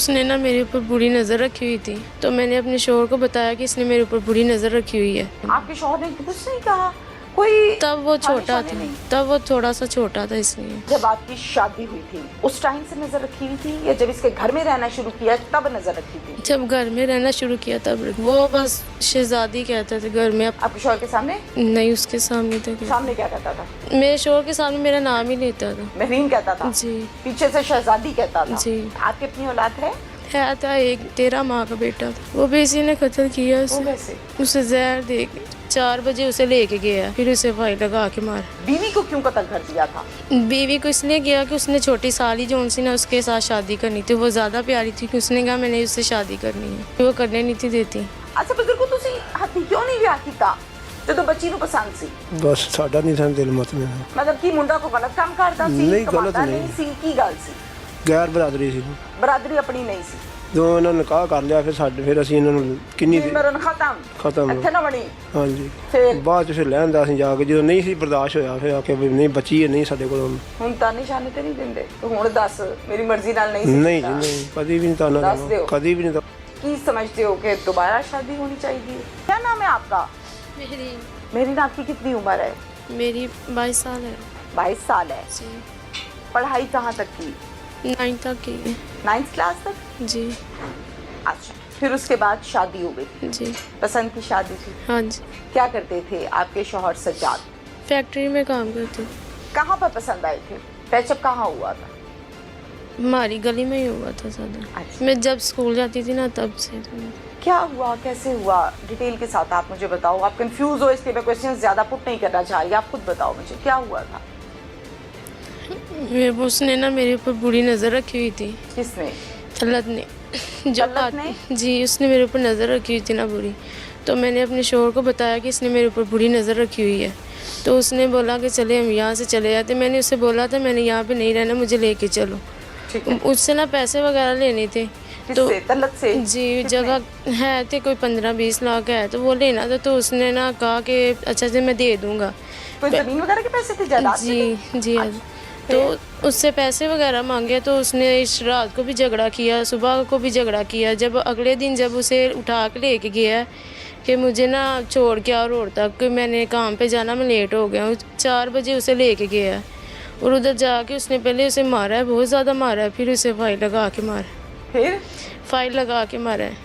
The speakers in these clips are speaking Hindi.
उसने ना मेरे ऊपर बुरी नज़र रखी हुई थी, तो मैंने अपने शौहर को बताया कि इसने मेरे ऊपर बुरी नज़र रखी हुई है। आपके शौहर ने कुछ नहीं कहा? कोई तब वो छोटा था, नहीं। तब वो थोड़ा सा छोटा था इसलिए। जब आपकी शादी हुई थी उस टाइम से नजर रखी हुई थी या जब इसके घर में रहना शुरू किया तब नजर रखी थी? जब घर में रहना शुरू किया तब वो बस शहजादी कहते थे घर में। आपके शौहर के सामने? नहीं, उसके सामने थे। सामने क्या कहता था? मेरे शौहर के सामने मेरा नाम ही लेता था। महरीन कहता था? जी। पीछे से शहजादी कहता था? जी। आपकी अपनी औलाद है? था एक 13 माह का बेटा था, वो भी इसी ने कत्ल किया उसे। उसे जहर दे के 4 बजे उसे लेके गया, फिर उसे फाई लगा के मारा। बीवी को क्यों कत्ल कर दिया था? बीवी को इसलिए किया कि उसने छोटी साली जो उनसे ना उसके साथ शादी करनी थी, वो ज़्यादा प्यारी थी कि उसने कहा मैंने उससे शादी करनी है, वो करने नहीं थी देती। अच्छा बुजुर्गो, तुसी हाथी क्यों नहीं विआह कीता ਜਦੋਂ ਬੱਚੀ ਨੂੰ ਪਸੰਦ ਸੀ? बस साडा नहीं सन दिल मत में मतलब कि मुंडा को गलत काम करता ਸੀ? नहीं, गलत कमाता नहीं। ਸੀ ਕੀ ਗੱਲ ਸੀ? गैर बरादरी सी ਬਰਾਦਰੀ ਆਪਣੀ ਨਹੀਂ ਸੀ? जो इन्होंने निकाह कर लिया फिर ਅਸੀਂ ਇਹਨਾਂ ਨੂੰ ਕਿੰਨੀ ਮਰਨ ਖਤਮ ਇੱਥੇ ਨਾ ਬਣੀ। ਹਾਂਜੀ ਫਿਰ ਬਾਅਦ ਚ ਫਿਰ ਲੈਂਦਾ ਅਸੀਂ ਜਾ ਕੇ ਜਦੋਂ ਨਹੀਂ ਸੀ ਬਰਦਾਸ਼ਤ ਹੋਇਆ ਫਿਰ ਆਕੇ ਵੀ ਨਹੀਂ ਬੱਚੀ ਹੈ ਨਹੀਂ ਸਾਡੇ ਕੋਲ ਹੁਣ ਤਾਂ ਨਿਸ਼ਾਨੇ ਤੇ ਨਹੀਂ ਦਿੰਦੇ? ਹੁਣ ਦੱਸ, ਮੇਰੀ ਮਰਜ਼ੀ ਨਾਲ ਨਹੀਂ ਸੀ? ਨਹੀਂ ਜੀ ਨਹੀਂ, ਕਦੀ ਵੀ ਨਹੀਂ ਤਾਨਾ ਦੱਸ ਦਿਓ। ਕਦੀ ਵੀ नहीं। ਕੀ समझते हो कि दोबारा शादी होनी चाहिए? क्या नाम है आपका? मेरी आपकी कितनी उम्र है? मेरी 22 साल है। 22 साल है। जी। पढ़ाई कहाँ तक की? 9 तक की है। 9th क्लास तक? जी। अच्छा, फिर उसके बाद शादी हो गई? जी। पसंद की शादी थी? हाँ जी। क्या करते थे आपके शौहर सज्जाद? फैक्ट्री में काम करती हूँ। कहाँ पर पसंद आए थे? पैचअप कहाँ हुआ था? हमारी गली में ही हुआ था ज़्यादा। अच्छा। मैं जब स्कूल जाती थी ना तब से। क्या हुआ, कैसे हुआ, डिटेल के साथ आप मुझे बताओ। आप कंफ्यूज हो इसलिए मैं क्वेश्चन ज़्यादा पुट नहीं करना चाह रही, आप खुद बताओ मुझे क्या हुआ था। उसने ना मेरे ऊपर बुरी नज़र रखी हुई थी। किसने? तलत ने। तलत ने? जी, उसने मेरे ऊपर नज़र रखी हुई थी ना बुरी, तो मैंने अपने शौहर को बताया कि इसने मेरे ऊपर बुरी नज़र रखी हुई है, तो उसने बोला कि चले हम यहाँ से चले जाते। मैंने उससे बोला था मैंने यहाँ पे नहीं रहना, मुझे लेके चलो। उससे ना पैसे वगैरह लेने थे तो तलत से? जी, जगह है थे कोई 15-20 लाख है, तो वो लेना था, तो उसने ना कहा कि अच्छा से मैं दे दूँगा। कोई ज़मीन वगैरह के पैसे थे, जायदाद जी जी। तो उससे पैसे वगैरह मांगे, तो उसने इस रात को भी झगड़ा किया, सुबह को भी झगड़ा किया। जब अगले दिन जब उसे उठा के लेके गया कि मुझे ना छोड़ के और रोड तक, कि मैंने काम पे जाना, मैं लेट हो गया हूँ, 4 बजे उसे लेके गया और उधर जाके उसने पहले उसे मारा है, बहुत ज़्यादा मारा है, फिर उसे फाइल लगा के मारा। फिर फाइल लगा के मारा है।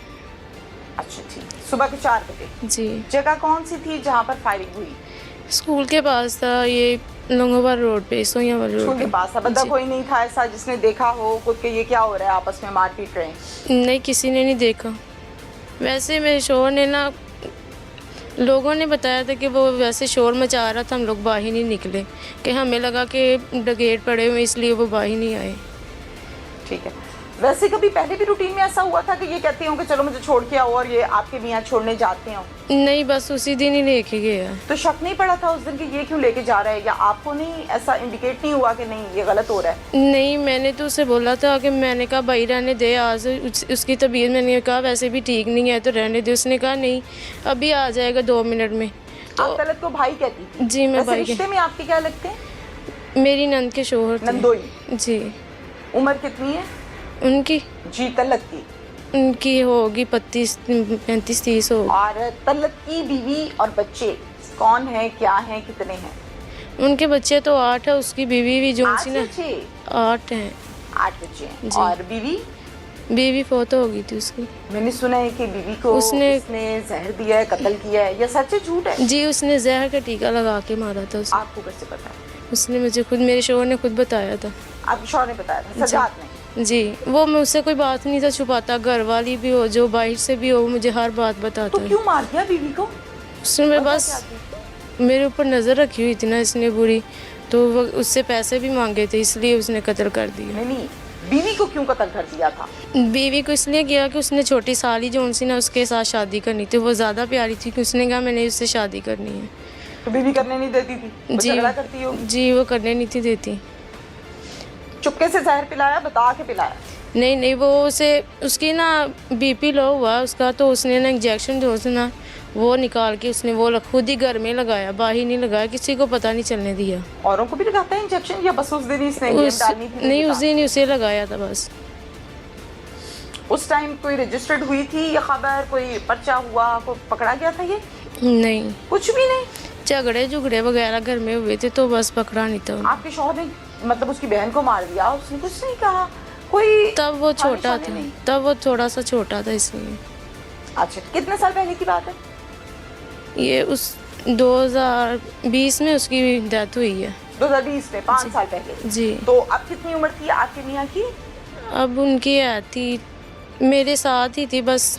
अच्छा ठीक। सुबह के 4 बजे? जी। जगह कौन सी थी जहाँ पर फायरिंग हुई? स्कूल के पास था, ये लंगोवाल रोड पे, सोया वाला स्कूल रोड के पास था। बंदा कोई नहीं था ऐसा जिसने देखा हो खुद के ये क्या हो रहा है, आपस में मार पीट रहे हैं? नहीं, किसी ने नहीं देखा। वैसे मेरे शोहर ने ना, लोगों ने बताया था कि वो वैसे शोर मचा रहा था, हम लोग बाहर नहीं निकले, कि हमें लगा कि गेट पड़े हुए इसलिए वो बाहर नहीं आए। ठीक है। वैसे कभी पहले भी रूटीन में ऐसा हुआ था कि ये कहते हो कि चलो मुझे छोड़ के आओ और ये आपके मियाँ छोड़ने जाते हो? नहीं, बस उसी दिन ही लेके गया। तो शक नहीं पड़ा था उस दिन कि ये क्यों लेके जा रहा है, या आपको नहीं ऐसा इंडिकेट नहीं हुआ कि नहीं ये गलत हो रहा है? नहीं, मैंने तो उसे बोला था कि मैंने कहा भाई रहने दे, आज उसकी तबीयत, मैंने कहा वैसे भी ठीक नहीं है तो रहने दे। उसने कहा नहीं अभी आ जाएगा 2 मिनट में। तो आप तलत को भाई कहती थी? जी, मैं भाई। रिश्ते में आपके क्या लगते हैं? मेरी नंद के शोहर थे। नंदोई? जी। उम्र कितनी है उनकी? जी तलत की? उनकी होगी 35-30 हो। और तलत की बीवी और बच्चे कौन है, क्या है, कितने हैं? उनके बच्चे तो 8 है, उसकी बीवी भी जो सी ना 8 हैं। 8 बच्चे हैं। और बीवी फोत हो गई थी उसकी। मैंने सुना है कि बीवी को उसने जहर दिया है, कत्ल किया है, या सच है झूठ है? जी, उसने जहर का टीका लगा के मारा था उसे। आपको कैसे पता है? उसने मुझे खुद, मेरे शौहर ने खुद बताया था। आपके शौहर ने बताया था? सजाद ने? जी, वो मुझसे कोई बात नहीं था छुपाता, घर वाली भी हो जो बाहर से भी हो, मुझे हर बात बताता। तो क्यों मार दिया बीवी को? उसने बस मेरे ऊपर नज़र रखी हुई थी ना इसने बुरी, तो वो उससे पैसे भी मांगे थे, इसलिए उसने कत्ल कर दिया। नहीं, बीवी को क्यों कत्ल कर दिया था? बीवी को इसलिए किया कि उसने छोटी साली जो उनसे ना उसके साथ शादी करनी थी, वो ज़्यादा प्यारी थी कि उसने कहा मैंने उससे शादी करनी है। तो बीवी करने नहीं देती थी? जी। झगड़ा करती हो? जी, वो करने नहीं थी देती। चुपके से जहर पिलाया, बता के पिलाया? नहीं, वो उसे, उसकी ना बीपी लो हुआ उसका, तो उसने ना इंजेक्शन जो ना वो निकाल के उसने वो खुद ही घर में लगाया, बाहर नहीं लगाया, किसी को पता नहीं चलने दिया। औरों को भी लगाता है इंजेक्शन, या बस उस दिन ही इसने डालनी थी? नहीं, उस दिन ही उसे लगाया था बस। उस टाइम कोई रजिस्टर्ड हुई थी ये खबर, कोई पर्चा हुआ, कोई पकड़ा गया था ये? नहीं, कुछ भी नहीं। झगड़े झुगड़े वगैरह घर में हुए थे तो बस पकड़ा नहीं था उन्हें। आपके शौहर ने मतलब उसकी बहन को मार दिया, उसने कुछ नहीं कहा? कोई तब वो छोटा परेशानी था, नहीं? तब वो थोड़ा सा छोटा था इसलिए। अच्छा, कितने साल पहले की बात है? ये उस 2020 में उसकी डेथ हुई है। 2020 में, 5 साल पहले। जी। तो अब कितनी उम्र थी आपके मियाँ की? अब उनकी है थी, मेरे साथ ही थी, बस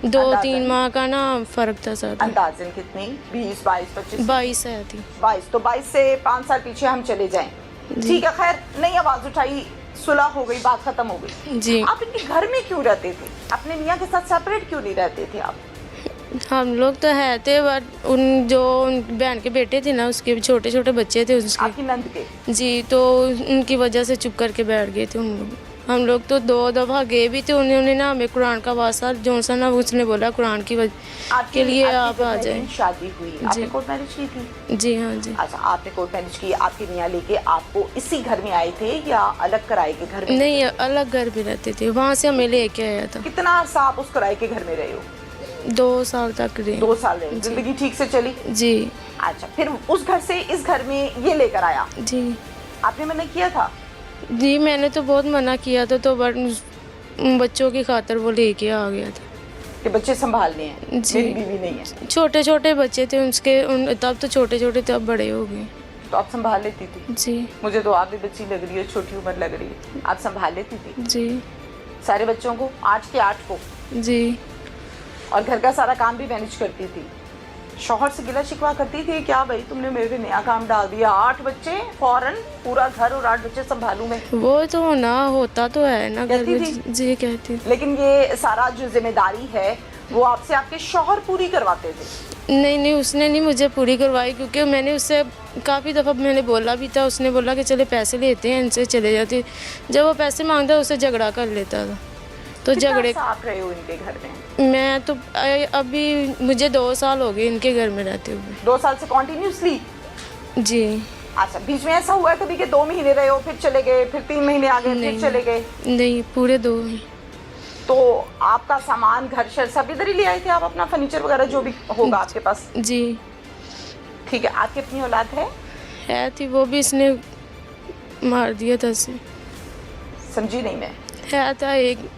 2-3 माह का ना फर्क था सर। अंदाजन कितनी? 20, 22, 25? 22 है थी। 22। तो 22 से 5 साल पीछे हम चले जाएं। ठीक है, खैर नहीं आवाज उठाई, सुलह हो गई, बात खत्म हो गई। जी। आप इनके घर में क्यों रहते थे? अपने मियाँ के साथ सेपरेट क्यों नहीं रहते थे आप? हम लोग तो है थे, बट उन जो उन बहन के बेटे थे ना, उसके भी छोटे छोटे बच्चे थे उसके। आपकी नंद के? जी, तो उनकी वजह से चुप करके बैठ गए थे उन लोग। हम लोग तो 2 दफ़ा गए भी थे, उन्होंने ना हमें कुरान का वास्ता जो सा ना उसने बोला कुरान की के लिए आप आ जाएं। शादी हुई, आपने कोर्ट मैरिज की थी? जी हाँ जी। अच्छा, आपने कोर्ट मैरिज की, आपके मियाँ लेके आपको इसी घर में आए थे या अलग किराए के घर में? नहीं, अलग घर में रहते थे, वहाँ से हमें लेके आया था। कितना अर्सा आप उस किराए के घर में रहे हो? 2 साल तक रहे। 2 साल रहे। जिंदगी ठीक से चली? जी। अच्छा, फिर उस घर से इस घर में ये लेकर आया? जी। आपने मना किया था? जी, मैंने तो बहुत मना किया था, तो बट बच्चों की खातिर वो लेके आ गया था कि बच्चे संभालने हैं, जी। मेरी बीवी नहीं है। छोटे छोटे बच्चे थे उसके, तब तो छोटे छोटे थे, अब बड़े हो गए। तो आप संभाल लेती थी? जी। मुझे तो आप भी बच्ची लग रही है, छोटी उम्र लग रही है, आप संभाल लेती थी जी। सारे बच्चों को, 8 के 8 को? जी। और घर का सारा काम भी मैनेज करती थी? शौहर से गिला शिकवा करती थी क्या, भाई तुमने मेरे पे नया काम डाल दिया, 8 बच्चे फौरन, पूरा घर और 8 बच्चे संभालूं मैं? वो तो ना होता तो है ना घर कहती में। थी? जी कहती। लेकिन ये सारा जो जिम्मेदारी है वो आपसे आपके शौहर पूरी करवाते थे? नहीं नहीं, उसने नहीं मुझे पूरी करवाई, क्योंकि मैंने उससे काफ़ी दफ़ा मैंने बोला भी था, उसने बोला कि चले पैसे लेते हैं इनसे, चले जाते। जब वो पैसे मांगता उससे झगड़ा कर लेता था, तो कितना झगड़े। अर्सा आप रहे हो इनके घर में? मैं तो अभी मुझे 2 साल हो गए इनके घर में रहते हुए। 2 साल से कॉन्टिन्यूसली? जी। अच्छा, बीच में ऐसा हुआ है कभी कि 2 महीने रहे हो फिर चले गए, फिर 3 महीने आ गए, फिर चले गए? नहीं, पूरे 2। तो आपका सामान, घर शर सब इधर ही ले आए थे आप, अपना फर्नीचर वगैरह जो भी होगा आपके पास? जी। ठीक है, आपकी अपनी औलाद है? थी, वो भी इसने मार दिया था इसे। समझी नहीं मैं। है था एक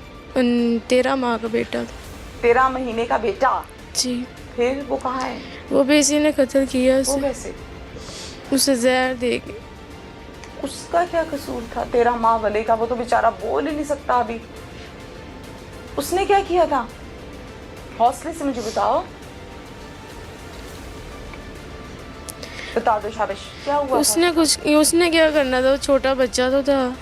13 माह का बेटा था। 13 महीने का बेटा? जी। फिर वो कहाँ है? वो भी इसी ने कत्ल किया वो उसे, कैसे? उसे जहर दे के। उसका क्या कसूर था 13 माह वाले का? वो तो बेचारा बोल ही नहीं सकता अभी। उसने क्या किया था? हौसले से मुझे बताओ, बता दो शाबाश, क्या हुआ उसने उसने क्या करना था, वो छोटा बच्चा तो था।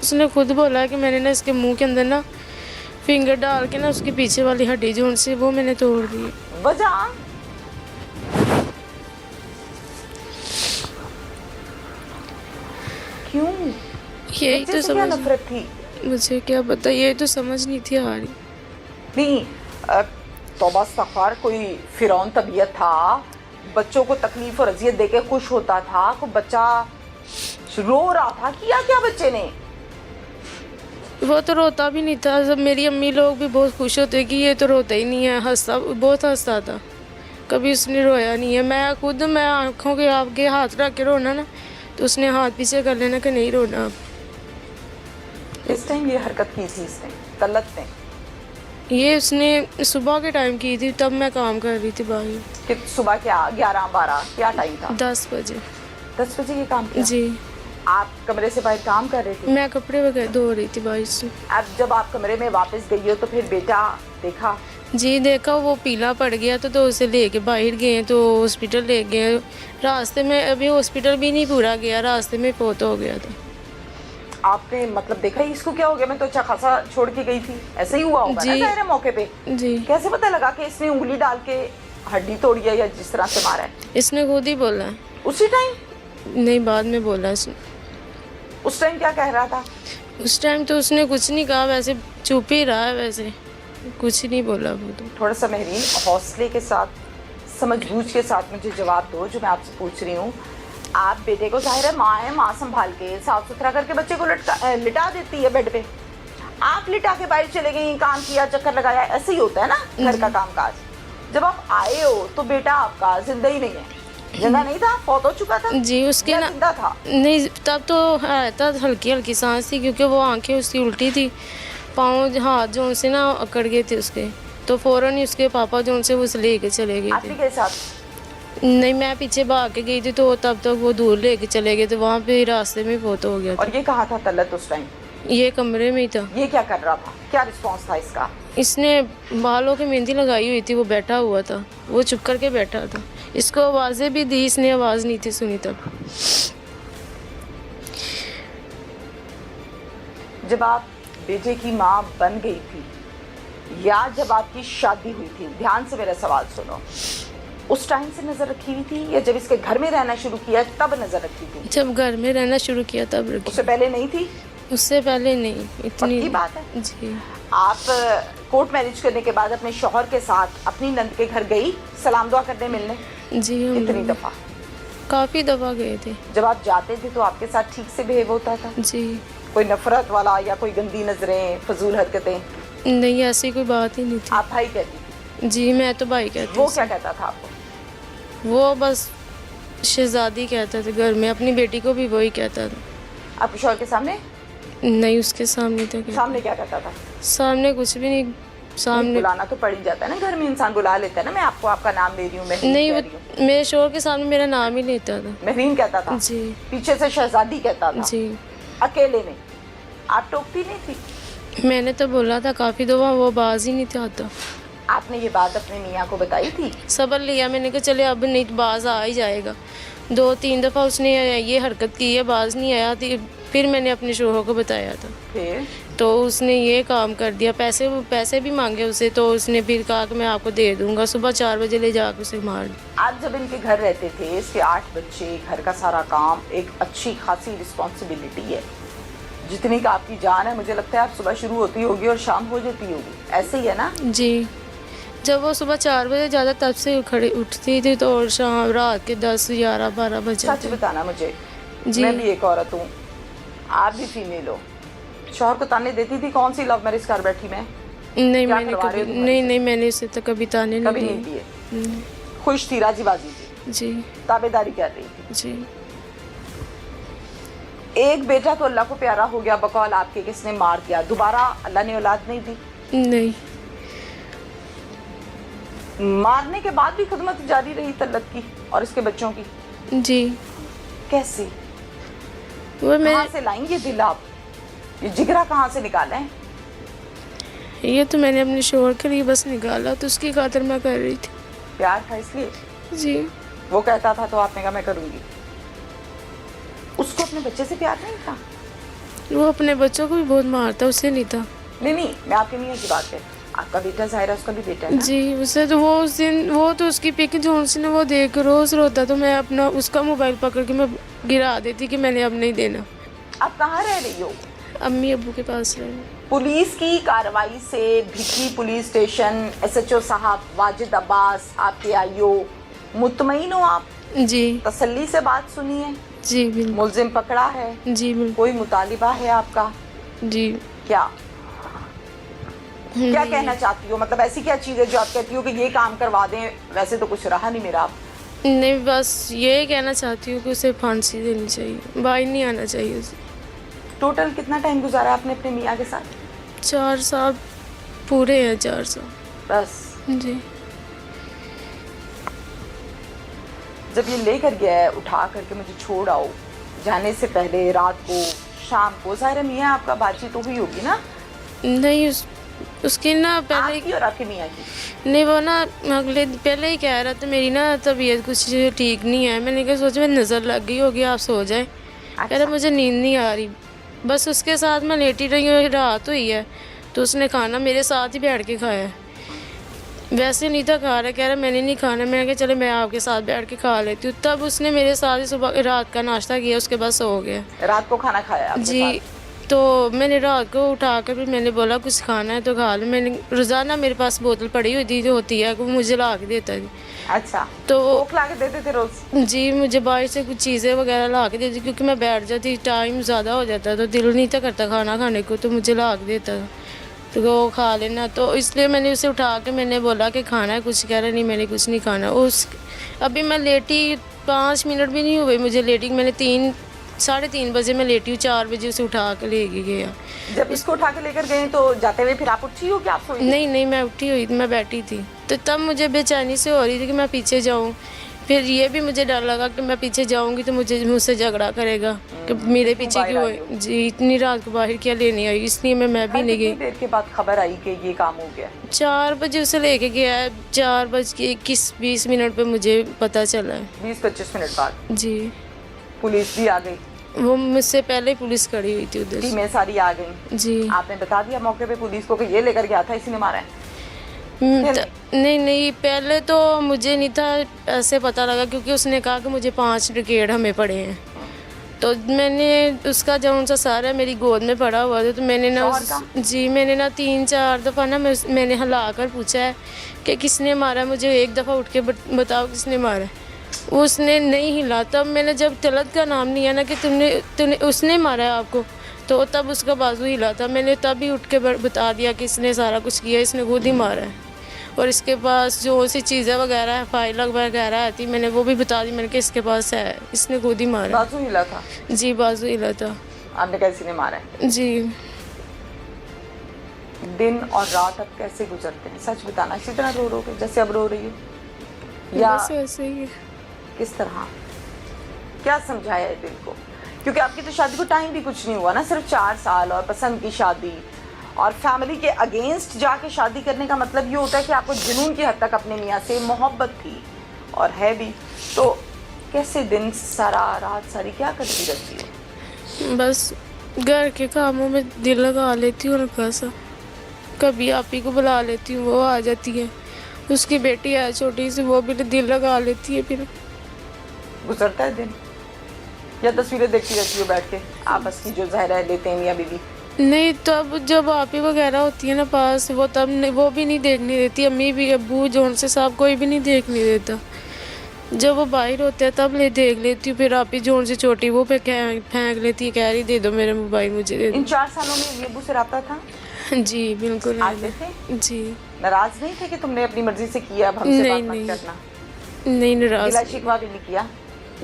उसने खुद बोला कि मैंने ना इसके मुंह के अंदर ना फिंगर डाल के ना उसके पीछे वाली हड्डी जो उनसे वो मैंने तोड़ दी। वजह? क्यों? यही तो क्या समझ, नफरत थी? मुझे क्या पता, ये तो समझ नहीं थी आ रही। नहीं, तौबा इस्तग़फ़ार, कोई फिरौन तबीयत था, बच्चों को तकलीफ और अजियत देके खुश होता था, कोई बच्चा रो रहा था, किया क्या बच्चे ने? वो तो रोता भी नहीं था, जब मेरी अम्मी लोग भी बहुत खुश होते कि ये तो रोता ही नहीं है, हंसता, बहुत हंसता था, कभी उसने रोया नहीं है। मैं आँखों के आपके हाथ रख के रोना ना, तो उसने हाथ पीछे कर लेना कि नहीं रोना। इस टाइम ये हरकत की थी इसने, तलत ने? ये उसने सुबह के टाइम की थी, तब मैं काम कर रही थी बाहर। कि सुबह क्या 11-12 क्या टाइम था? 10 बजे। 10 बजे ये काम किया? जी। आप कमरे से बाहर काम कर रहे थे? मैं कपड़े वगैरह धो रही थी बाहर से। अब जब आप कमरे में वापस गई हो तो फिर बेटा देखा? जी देखा, वो पीला पड़ गया तो उसे लेके बाहर गए, तो हॉस्पिटल ले गए। रास्ते में, अभी हॉस्पिटल भी नहीं पूरा गया, रास्ते में फोत हो गया था। आपने मतलब देखा ही इसको क्या हो गया? मैं तो अच्छा खासा छोड़ के गई थी, ऐसे ही हुआ होगा ना ज़ाहिर है मौके पे? जी। कैसे पता लगा कि इसने उंगली डाल के हड्डी तोड़ी है या जिस तरह से मारा है? इसने खुद ही बोला। उसी टाइम? नहीं, बाद में बोला इसने। उस टाइम क्या कह रहा था? उस टाइम तो उसने कुछ नहीं कहा, वैसे चुप ही रहा, वैसे कुछ नहीं बोला वो तो। थोड़ा सा महरीन हौसले के साथ, समझबूझ के साथ मुझे जवाब दो जो मैं आपसे पूछ रही हूँ। आप बेटे को, जाहिर है माँ है, माँ संभाल के साफ सुथरा करके बच्चे को लिटा देती है बेड पे। आप लिटा के बाहर चले गई, काम किया, चक्कर लगाया, ऐसे ही होता है ना घर का काम काज। जब आप आए हो तो बेटा आपका जिंदा ही नहीं है, जिंदा नहीं था, फौत हो चुका था जी। उसके या ना जिंदा था? नहीं, तब तो है था, हल्की हल्की सांस थी, क्योंकि वो आंखें उसकी उल्टी थी, पाँव हाथ जो उनसे ना अकड़ गए थे उसके, तो फ़ौरन ही उसके पापा जो उनसे वो लेके चले गए आपके थे। के साथ? नहीं, मैं पीछे भाग के गई थी, तो तब तक वो दूर लेके चले गए थे, वहाँ पे रास्ते में फौत हो गया था। और ये कहाँ था तलत उस टाइम? ये कमरे में ही था। ये क्या कर रहा था, क्या रिस्पॉन्स था इसका? इसने बालों की मेहंदी लगाई हुई थी, वो बैठा हुआ था, वो चुप करके बैठा था। इसको आवाज़ें भी दी, इसने आवाज़ नहीं थी सुनी तब। जब आप बेटे की माँ बन गई थी या जब आपकी शादी हुई थी, ध्यान से मेरा सवाल सुनो, उस टाइम से नजर रखी हुई थी या जब इसके घर में रहना शुरू किया तब नजर रखी थी? जब घर में रहना शुरू किया तब रखी। उससे पहले नहीं थी? उससे पहले नहीं, इतनी पक्की बात है? जी। आप कोर्ट मैरिज करने के बाद अपने शौहर के साथ अपनी नंद के घर गई सलाम दुआ करने, मिलने? जी, हम कितनी दफा? काफ़ी दफ़ा गए थे। जब आप जाते थे तो आपके साथ ठीक से बिहेव होता था? जी। कोई नफरत वाला या कोई गंदी नजरें, फजूल हरकतें? नहीं, ऐसी कोई बात ही नहीं थी। आप भाई कहती थी? जी, मैं तो भाई कहती वो हूँ। क्या कहता था आपको? वो बस शहजादी कहते थे घर में, अपनी बेटी को भी वही कहता था। आपके शौहर के सामने? नहीं, उसके सामने तो क्या, सामने क्या कहता था? सामने कुछ भी नहीं। सामने बुलाना तो पड़ ही जाता है ना, घर में इंसान बुला लेता है ना, मैं आपको आपका नाम ले रही हूँ, महरीन नहीं, कह वो रही हूँ। मेरे शोर के सामने मेरा नाम ही लेता था। महरीन कहता था? जी। पीछे से शहजादी कहता था? जी। अकेले में? आप टोकती नहीं थी? मैंने तो बोला था काफ़ी दफ़ा, वो बाज ही नहीं था आता। आपने ये बात अपने मियाँ को बताई थी? सबर लिया मैंने, कहा चले अब नहीं तो बाज आ ही जाएगा। 2-3 दफ़ा उसने ये हरकत की है, बाज नहीं आया थी। फिर मैंने अपने शोहर को बताया था, फिर तो उसने ये काम कर दिया। पैसे भी मांगे उसे, तो उसने फिर कहा कि मैं आपको दे दूंगा। सुबह 4 बजे ले जाकर उसे मार दिया। आप जब इनके घर रहते थे, इसके 8 बच्चे, घर का सारा काम, एक अच्छी खासी रिस्पॉन्सिबिलिटी है। जितनी का आपकी जान है, मुझे लगता है आप सुबह शुरू होती होगी और शाम हो जाती होगी, ऐसे ही है ना? जी। जब वो सुबह 4 बजे ज़्यादा तब से खड़ी उठती थी, तो और शाम रात के 10, 11, 12 बजे। सच बताना मुझे, जी। मैं भी एक औरत हूँ, आप भी फीमेल हो। शौहर को ताने देती थी, कौन सी लव मैरिज कर बैठी मैं? नहीं, क्या मैंने करवा रहे कभी हो तुम नहीं ऐसे? नहीं मैंने उसे तो कभी ताने कभी नहीं नहीं दिए। दिए? खुश थी, राजी बाजी थी, जी। ताबेदारी कर रही थी। जी। एक बेटा तो अल्लाह को प्यारा हो गया, बकौल आपके किसने मार दिया, दोबारा अल्लाह ने औलाद नहीं दी? नहीं। मारने के बाद भी खिदमत जारी रही तल्लत की और इसके बच्चों की? जी। कैसे? वो कहाँ मैं से लाएंगे दिल आप? ये जिगरा कहाँ से निकाले हैं? ये तो मैंने अपने शोहर के लिए बस निकाला, तो उसकी खातिर मैं कर रही थी। प्यार था इसलिए? जी। वो कहता था तो आपने कहा मैं करूंगी? उसको अपने बच्चे से प्यार नहीं था? वो अपने बच्चों को भी बहुत मारता, उसे नहीं था। नहीं, मैं आपके मियाँ की बात है। आपका बेटा जाहिर है, उसका भी बेटा है ना? जी। उसे तो वो उस दिन वो तो उसकी पिक जो उसने वो देख कर रोज रोता, तो मैं अपना उसका मोबाइल पकड़ के मैं गिरा देती कि मैंने अब नहीं देना। आप कहाँ रह रही हो? अम्मी अब्बू के पास रहे। पुलिस की कार्रवाई से भिक्की पुलिस स्टेशन, SHO साहब वाजिद अब्बास, आपके आईओ, मुतमईन हो आप? जी। तसल्ली से बात सुनी है? जी बिल्कुल। मुलजिम पकड़ा है? जी बिल्कुल। कोई मुतालिबा है आपका? जी। क्या क्या कहना चाहती हो? मतलब ऐसी क्या चीज़ है जो आप कहती हो कि ये काम करवा दें? वैसे तो कुछ रहा नहीं मेरा। नहीं, बस ये कहना चाहती हूँ कि उसे फांसी देनी चाहिए, बाहर नहीं आना चाहिए उसे। टोटल कितना टाइम गुजारा आपने अपने मियाँ के साथ? 4 साल पूरे हैं, 4 साल। बस? जी। जब ये लेकर गया है, उठा करके मुझे छोड़ आओ, जाने से पहले रात को, शाम को, ज़ाहिर है मियाँ आपका बातचीत तो हुई होगी ना? नहीं, उसकी ना पहले आपकी और आपके मियाँ की? नहीं, वो ना पहले ही कह रहा था मेरी ना तबीयत कुछ ठीक नहीं है। मैंने कहा सोचा मेरी नज़र लग गई होगी, आप सो जाए। कह रहा मुझे नींद नहीं आ रही। बस उसके साथ मैं लेटी रही हूँ, रात हुई है, तो उसने खाना मेरे साथ ही बैठ के खाया है। वैसे नहीं था खा रहा, कह रहा मैंने नहीं खाना। मैंने कहा चले मैं आपके साथ बैठ के खा लेती हूँ। तब उसने मेरे साथ ही सुबह रात का नाश्ता किया, उसके बाद सो गया। रात को खाना खाया आपके जी। साथ? तो मैंने रात को उठा कर फिर मैंने बोला कुछ खाना है तो खा लो। मैंने रोज़ाना मेरे पास बोतल पड़ी हुई थी जो होती है वो मुझे ला के देता थी। अच्छा, तो कोक ला के देते थे रोज? जी मुझे बाहर से कुछ चीज़ें वगैरह ला के देती क्योंकि मैं बैठ जाती, टाइम ज़्यादा हो जाता तो दिल नहीं था करता खाना खाने को, तो मुझे ला के देता था तो वो खा लेना। तो इसलिए मैंने उसे उठा के मैंने बोला कि खाना है, कुछ कह रहा नहीं मैंने कुछ नहीं खाना। अभी मैं लेटी 5 मिनट भी नहीं हुए मुझे लेटी, मैंने 3-3:30 बजे मैं लेटी हूँ, 4 बजे उसे उठा के ले गया। जब इसको उठा के लेकर गए तो जाते हुए फिर आप उठी हो कि आप सोई? नहीं मैं उठी हुई मैं बैठी थी। तो तब मुझे बेचैनी से हो रही थी कि मैं पीछे जाऊँ। फिर ये भी मुझे डर लगा कि मैं पीछे जाऊंगी तो मुझसे झगड़ा करेगा कि मेरे पीछे क्यों है। जी इतनी रात को बाहर क्या लेने आई, इसलिए मैं भी नहीं गई। देर के बाद खबर आई कि ये काम हो गया? 4 बजे उसे लेके गया है, 4:21-20 पे मुझे पता चला है। 20-25 मिनट बाद? जी पुलिस भी आ गई? वो मुझसे पहले ही पुलिस खड़ी हुई थी उधर। टीमें सारी आ गई? जी। आपने बता दिया मौके पे पुलिस को कि ये लेकर गया था, इसी ने मारा है? नहीं पहले तो मुझे नहीं था ऐसे पता लगा क्योंकि उसने कहा कि मुझे 5 विकेट हमें पड़े हैं। तो मैंने उसका जौन सा सारा मेरी गोद में पड़ा हुआ था तो मैंने ना मैंने ना 3-4 दफ़ा ना मैंने हिला कर पूछा है कि किसने मारा, मुझे एक दफ़ा उठ के बताओ किसने मारा। उसने नहीं हिला। तब मैंने जब तलत का नाम लिया ना कि तुमने उसने मारा है आपको, तो तब उसका बाजू हिला था। मैंने तब ही उठ के बता दिया कि इसने सारा कुछ किया, इसने खुद ही मारा है। और इसके पास जो सी चीज़ें वगैरह है, फाइल वगैरह आती, मैंने वो भी बता दी मैंने कि इसके पास है, इसने खुद ही मारा। बाजू हिला था? जी बाजू हिला था। आपने कहा इसी ने मारा है? जी। दिन और रात अब कैसे गुजरते हैं, सच बताना, इसी तरह रो के जैसे अब रो रही हो या बस ऐसे ही? किस तरह, क्या समझाया है दिल को? क्योंकि आपकी तो शादी को टाइम भी कुछ नहीं हुआ ना, सिर्फ 4 साल, और पसंद की शादी और फैमिली के अगेंस्ट जाके शादी करने का मतलब ये होता है कि आपको जुनून की हद तक अपने मियाँ से मोहब्बत थी और है भी। तो कैसे दिन सारा रात सारी क्या करती रहती हो? बस घर के कामों में दिल लगा लेती हूँ हल्का सा, कभी आप ही को बुला लेती हूँ, वो आ जाती है। उसकी बेटी है छोटी सी, वो भी दिल लगा लेती है। फिर गुजरता है दिन या तस्वीरें देखती रहती हो बैठ के आपस की जो ज़हरा लेते हैं मियाँ बीवी? नहीं, तब जब आप ही वगैरह होती है ना पास, वो तब वो भी नहीं देखने देती, अम्मी भी अब्बू जोन से साहब कोई भी नहीं देखने देता। जब वो बाहर होते हैं तब देख लेती हूँ। फिर आप ही जोन से छोटी वो पे फेंक लेती है, कह रही दे दो मेरा मोबाइल मुझे दे दो। इन 4 सालों में अम्मी अब्बू से रब्ता था? जी बिल्कुल आते थे? जी। नाराज नहीं थे कि तुमने अपनी मर्जी से किया, अब हमसे बात मत करना? नहीं नाराज। गिला शिकवा भी नहीं किया?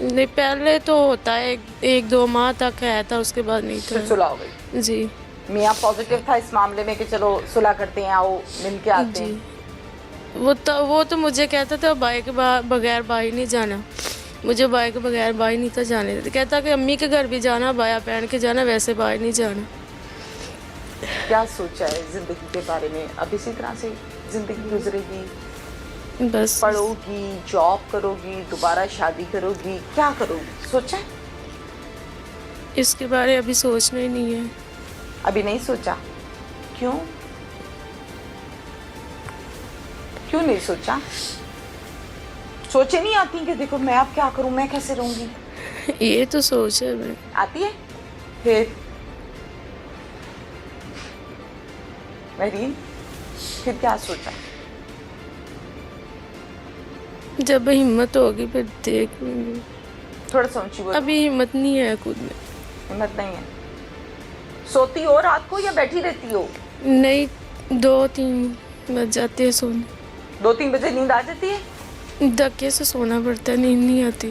नहीं, पहले तो होता है 1-2 माह तक है था, उसके बाद नहीं था। सुलह हो गई? जी। मियाँ पॉजिटिव था इस मामले में कि चलो सुलह करते हैं, आओ मिल के आते हैं? वो तो मुझे कहता था बाइक के बगैर बाहर नहीं जाना, मुझे बाइक के बगैर बाहर नहीं था जाने देता। कहता कि अम्मी के घर भी जाना बाया पहन के जाना, वैसे बाहर नहीं जाना। क्या सोचा है जिंदगी के बारे में? अब इसी तरह से जिंदगी गुजरेगी? बस पढ़ोगी, जॉब करोगी, दोबारा शादी करोगी, क्या करोगी, सोचा है? इसके बारे अभी सोचना ही नहीं है। अभी नहीं सोचा? क्यों क्यों नहीं सोचा? सोचे नहीं आती कि देखो मैं अब क्या करूं, मैं कैसे रहूंगी? ये तो सोच है मैं। आती है? फिर महरीन, फिर क्या सोचा? जब हिम्मत होगी फिर देख लूंगी। थोड़ा सा ऊंची बोलो। अभी हिम्मत नहीं है खुद में। हिम्मत नहीं है? सोती हो रात को या बैठी रहती हो? नहीं, 2-3 बज जाते हैं सोने। 2-3 बजे नींद आ जाती है? धक्के से सोना पड़ता है, नींद नहीं आती।